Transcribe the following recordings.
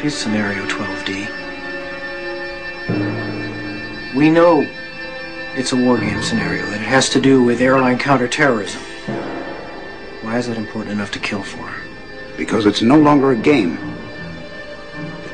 What is scenario 12D? We know it's a war game scenario, that it has to do with airline counterterrorism. Why is that important enough to kill for? Because it's no longer a game.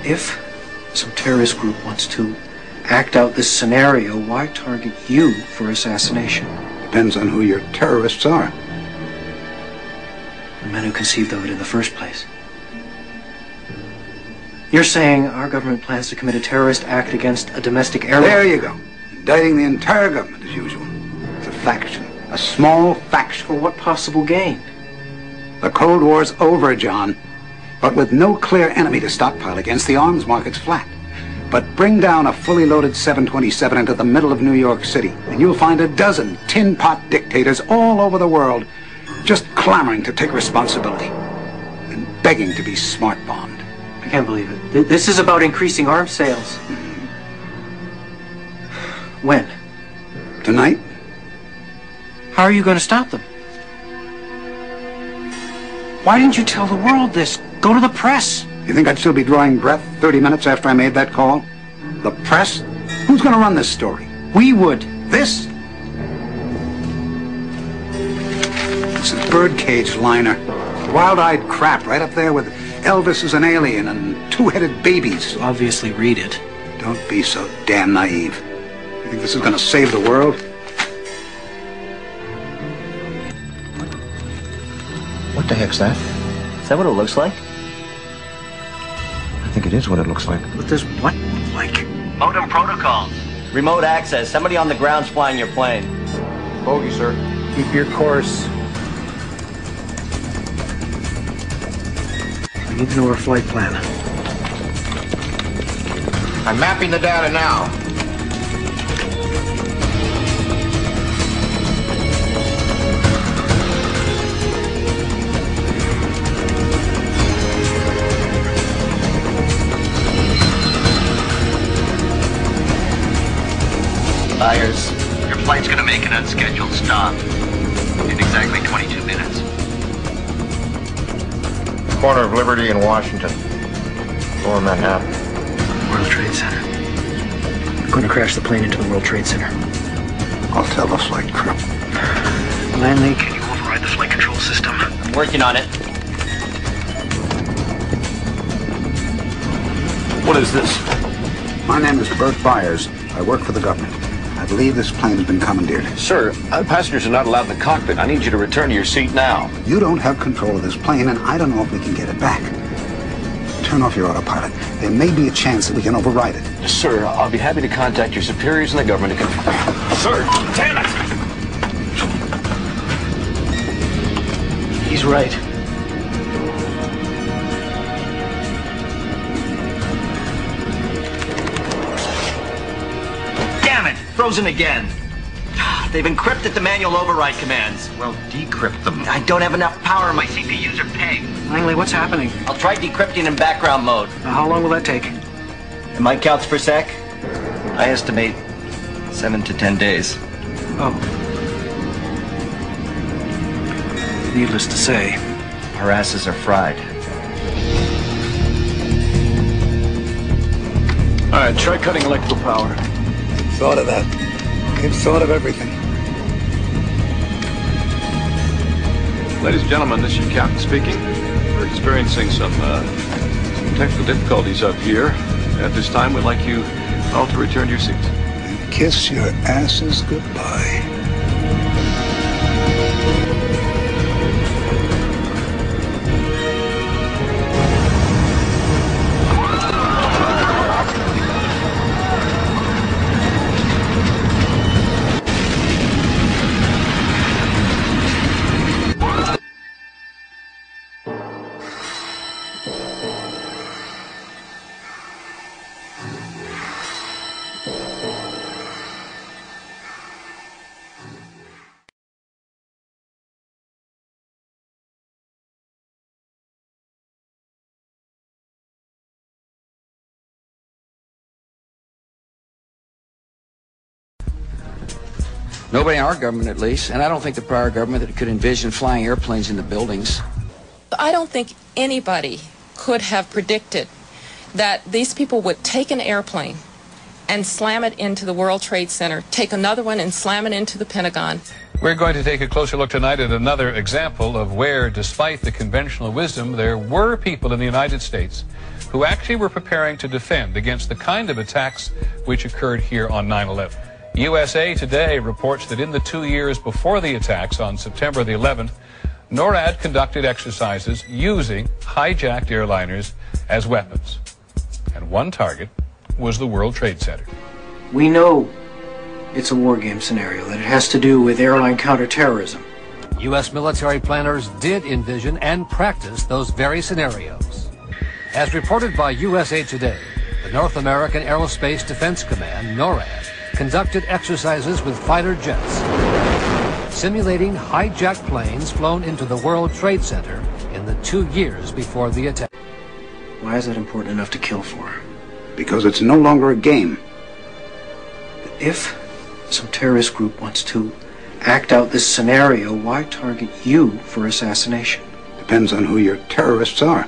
If some terrorist group wants to act out this scenario, why target you for assassination? Depends on who your terrorists are. The men who conceived of it in the first place. You're saying our government plans to commit a terrorist act against a domestic airline? There you go. Indicting the entire government as usual. It's a faction. A small faction. For what possible gain? The Cold War's over, John. But with no clear enemy to stockpile against, the arms market's flat. But bring down a fully loaded 727 into the middle of New York City, and you'll find a dozen tin pot dictators all over the world just clamoring to take responsibility and begging to be smart-bombed. I can't believe it. This is about increasing arms sales. When? Tonight? How are you going to stop them? Why didn't you tell the world this? Go to the press. You think I'd still be drawing breath 30 minutes after I made that call? The press? Who's going to run this story? We would. This? It's a birdcage liner. Wild-eyed crap right up there with Elvis as an alien and two-headed babies. You obviously read it. Don't be so damn naive. You think this is going to save the world? What the heck's that? Is that what it looks like? I think it is what it looks like. What does what look like? Modem protocols. Remote access. Somebody on the ground's flying your plane. Bogey, sir. Keep your course. We need to know our flight plan. I'm mapping the data now. Byers, your flight's gonna make an unscheduled stop in exactly 22 minutes. Corner of Liberty and Washington. Lower Manhattan. World Trade Center. We're going to crash the plane into the World Trade Center. I'll tell the flight crew. Lanley, can you override the flight control system? Working on it. What is this? My name is Bert Byers. I work for the government. I believe this plane has been commandeered. Sir, passengers are not allowed in the cockpit. I need you to return to your seat now. You don't have control of this plane, and I don't know if we can get it back. Turn off your autopilot. There may be a chance that we can override it. Sir, I'll be happy to contact your superiors in the government to confirm. Sir, damn it! He's right. Damn it! Frozen again. They've encrypted the manual override commands. Well, decrypt them. I don't have enough power. My CPUs are pegged. Langley, what's happening? I'll try decrypting in background mode. How long will that take? In my counts per sec, I estimate 7 to 10 days. Oh. Needless to say, Our asses are fried. All right, try cutting electrical power. Thought of that. They've thought of everything. Ladies and gentlemen, this is your captain speaking. We're experiencing some technical difficulties up here. At this time, we'd like you all to return to your seats. And kiss your asses goodbye. Nobody in our government, at least, and I don't think the prior government that could envision flying airplanes into buildings. I don't think anybody could have predicted that these people would take an airplane and slam it into the World Trade Center, take another one and slam it into the Pentagon. We're going to take a closer look tonight at another example of where, despite the conventional wisdom, there were people in the United States who actually were preparing to defend against the kind of attacks which occurred here on 9/11. USA Today reports that in the 2 years before the attacks on September the 11th, NORAD conducted exercises using hijacked airliners as weapons. And one target was the World Trade Center. We know it's a war game scenario, that it has to do with airline counterterrorism. U.S. military planners did envision and practice those very scenarios. As reported by USA Today, the North American Aerospace Defense Command, NORAD, conducted exercises with fighter jets, simulating hijacked planes flown into the World Trade Center in the 2 years before the attack. Why is that important enough to kill for? Because it's no longer a game. If some terrorist group wants to act out this scenario, why target you for assassination? Depends on who your terrorists are.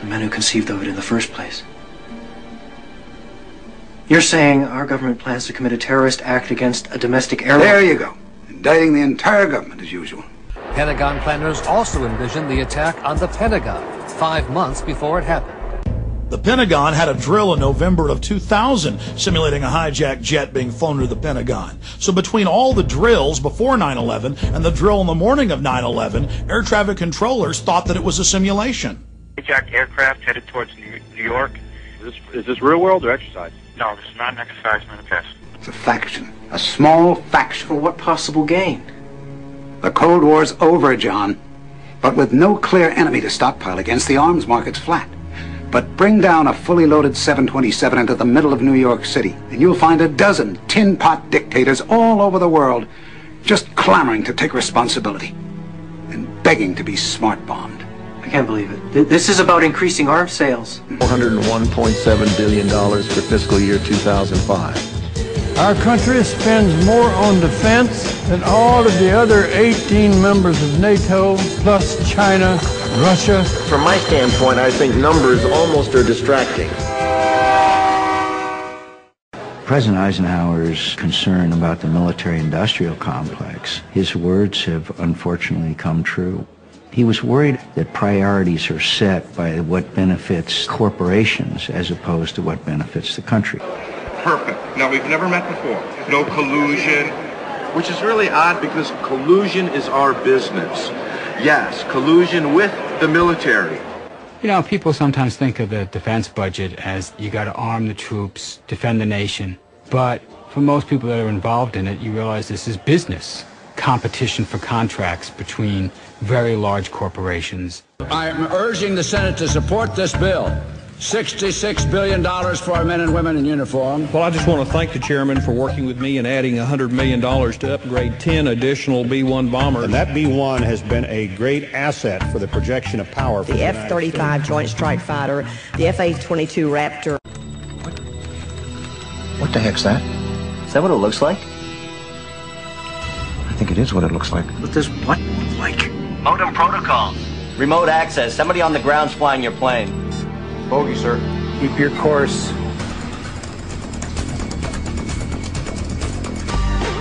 The men who conceived of it in the first place. You're saying our government plans to commit a terrorist act against a domestic airline? There you go. Indicting the entire government as usual. Pentagon planners also envisioned the attack on the Pentagon 5 months before it happened. The Pentagon had a drill in November of 2000 simulating a hijacked jet being flown to the Pentagon. So between all the drills before 9/11 and the drill in the morning of 9/11, air traffic controllers thought that it was a simulation. Hijacked aircraft headed towards New York. Is this real world or exercise? No, this is not an exercise manifest. It's a faction. A small faction. For what possible gain? The Cold War's over, John. But with no clear enemy to stockpile against, the arms market's flat. But bring down a fully loaded 727 into the middle of New York City, and you'll find a dozen tin pot dictators all over the world just clamoring to take responsibility and begging to be smart bombed. I can't believe it. This is about increasing arms sales. $401.7 billion for fiscal year 2005. Our country spends more on defense than all of the other 18 members of NATO, plus China, Russia. From my standpoint, I think numbers almost are distracting. President Eisenhower's concern about the military-industrial complex, his words have unfortunately come true. He was worried that priorities are set by what benefits corporations as opposed to what benefits the country. Perfect. Now, we've never met before. No collusion. Which is really odd because collusion is our business. Yes, collusion with the military. You know, people sometimes think of the defense budget as you got to arm the troops, defend the nation. But for most people that are involved in it, you realize this is business. Competition for contracts between very large corporations. I am urging the Senate to support this bill. $66 billion for our men and women in uniform. Well, I just want to thank the chairman for working with me and adding $100 million to upgrade 10 additional B-1 bombers. And that B-1 has been a great asset for the projection of power. For the F-35 Joint Strike Fighter, the F-A-22 Raptor. What the heck's that? Is that what it looks like? I think it is what it looks like. What does what look like? Modem protocols. Remote access. Somebody on the ground's flying your plane. Bogey, sir. Keep your course.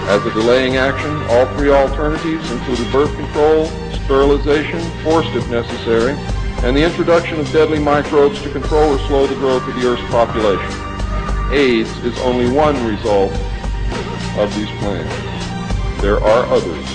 As a delaying action, all three alternatives included birth control, sterilization, forced if necessary, and the introduction of deadly microbes to control or slow the growth of the Earth's population. AIDS is only one result of these plans. There are others.